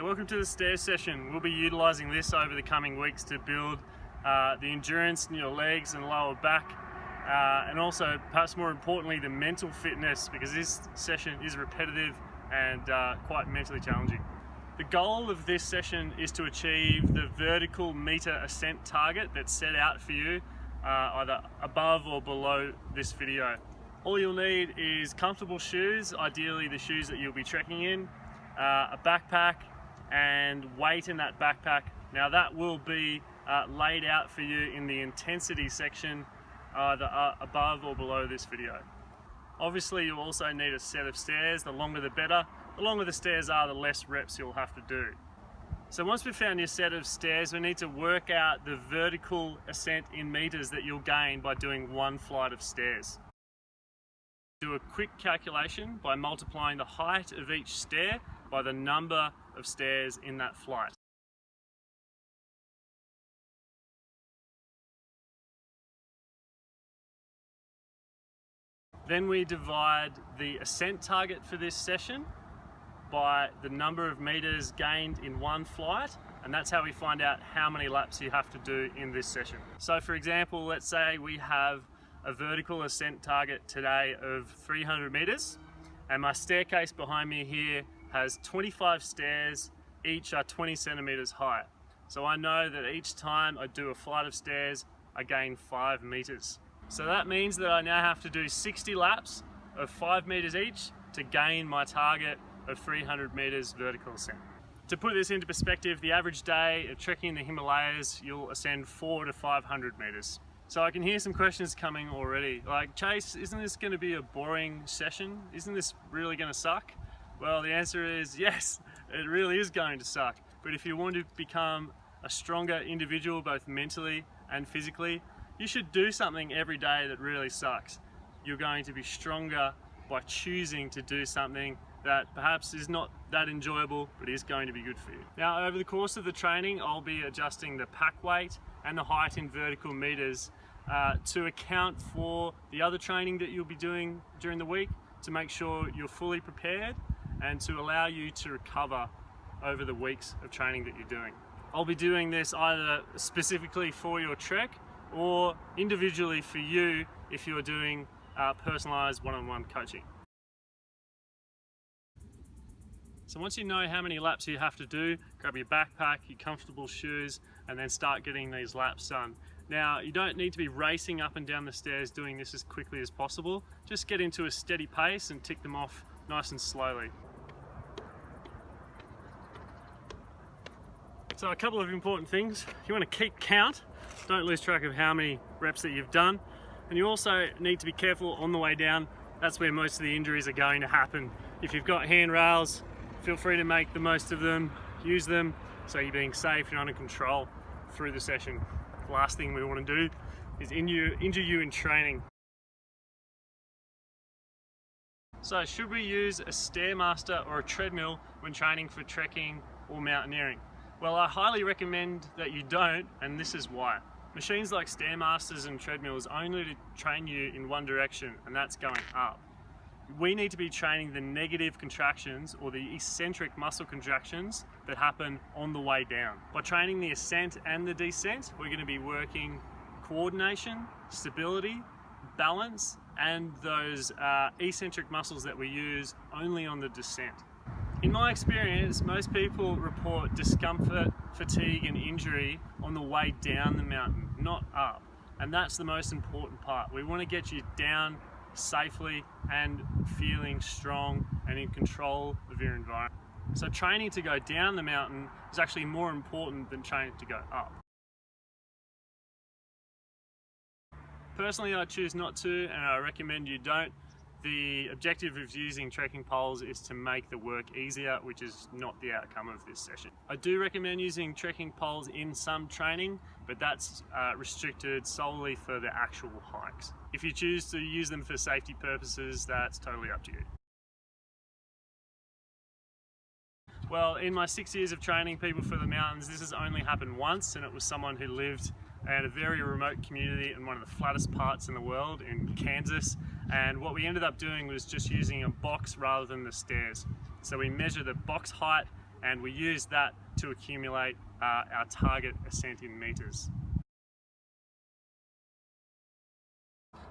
G'day, welcome to the stair session. We'll be utilising this over the coming weeks to build the endurance in your legs and lower back, and also, perhaps more importantly, the mental fitness, because this session is repetitive and quite mentally challenging. The goal of this session is to achieve the vertical metre ascent target that's set out for you, either above or below this video. All you'll need is comfortable shoes, ideally the shoes that you'll be trekking in, a backpack and weight in that backpack. Now that will be laid out for you in the intensity section, either above or below this video. Obviously you'll also need a set of stairs. The longer the better. The longer the stairs are, the less reps you'll have to do. So once we've found your set of stairs, we need to work out the vertical ascent in meters that you'll gain by doing one flight of stairs. Do a quick calculation by multiplying the height of each stair by the number of stairs in that flight. Then we divide the ascent target for this session by the number of meters gained in one flight, and that's how we find out how many laps you have to do in this session. So for example, let's say we have a vertical ascent target today of 300 meters, and my staircase behind me here has 25 stairs, each are 20 centimeters high. So I know that each time I do a flight of stairs, I gain 5 meters. So that means that I now have to do 60 laps of 5 meters each to gain my target of 300 meters vertical ascent. To put this into perspective, the average day of trekking in the Himalayas, you'll ascend 400 to 500 meters. So I can hear some questions coming already, like, Chase, isn't this going to be a boring session? Isn't this really going to suck? Well, the answer is yes, it really is going to suck. But if you want to become a stronger individual, both mentally and physically, you should do something every day that really sucks. You're going to be stronger by choosing to do something that perhaps is not that enjoyable, but is going to be good for you. Now, over the course of the training, I'll be adjusting the pack weight and the height in vertical meters to account for the other training that you'll be doing during the week, to make sure you're fully prepared and to allow you to recover over the weeks of training that you're doing. I'll be doing this either specifically for your trek or individually for you if you're doing personalized one-on-one coaching. So once you know how many laps you have to do, grab your backpack, your comfortable shoes, and then start getting these laps done. Now, you don't need to be racing up and down the stairs doing this as quickly as possible. Just get into a steady pace and tick them off nice and slowly. So a couple of important things. You want to keep count. Don't lose track of how many reps that you've done. And you also need to be careful on the way down. That's where most of the injuries are going to happen. If you've got handrails, feel free to make the most of them, use them, so you're being safe and under control through the session. The last thing we want to do is injure you in training. So should we use a Stairmaster or a treadmill when training for trekking or mountaineering? Well, I highly recommend that you don't, and this is why. Machines like Stairmasters and treadmills only to train you in one direction, and that's going up. We need to be training the negative contractions or the eccentric muscle contractions that happen on the way down. By training the ascent and the descent, we're going to be working coordination, stability, balance, and those eccentric muscles that we use only on the descent. In my experience, most people report discomfort, fatigue, and injury on the way down the mountain, not up. And that's the most important part. We want to get you down safely and feeling strong and in control of your environment. So training to go down the mountain is actually more important than training to go up. Personally, I choose not to, and I recommend you don't. The objective of using trekking poles is to make the work easier, which is not the outcome of this session. I do recommend using trekking poles in some training, but that's restricted solely for the actual hikes. If you choose to use them for safety purposes, that's totally up to you. Well, in my 6 years of training people for the mountains, this has only happened once, and it was someone who lived in a very remote community in one of the flattest parts in the world, in Kansas. And what we ended up doing was just using a box rather than the stairs. So we measure the box height and we use that to accumulate our target ascent in meters.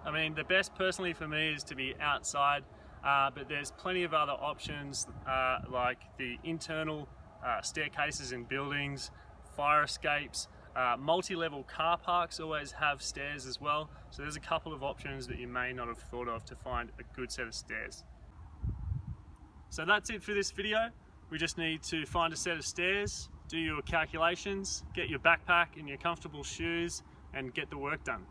I mean, the best personally for me is to be outside, but there's plenty of other options like the internal staircases in buildings, fire escapes, multi-level car parks always have stairs as well. So there's a couple of options that you may not have thought of to find a good set of stairs. So that's it for this video. We just need to find a set of stairs, do your calculations, get your backpack and your comfortable shoes, and get the work done.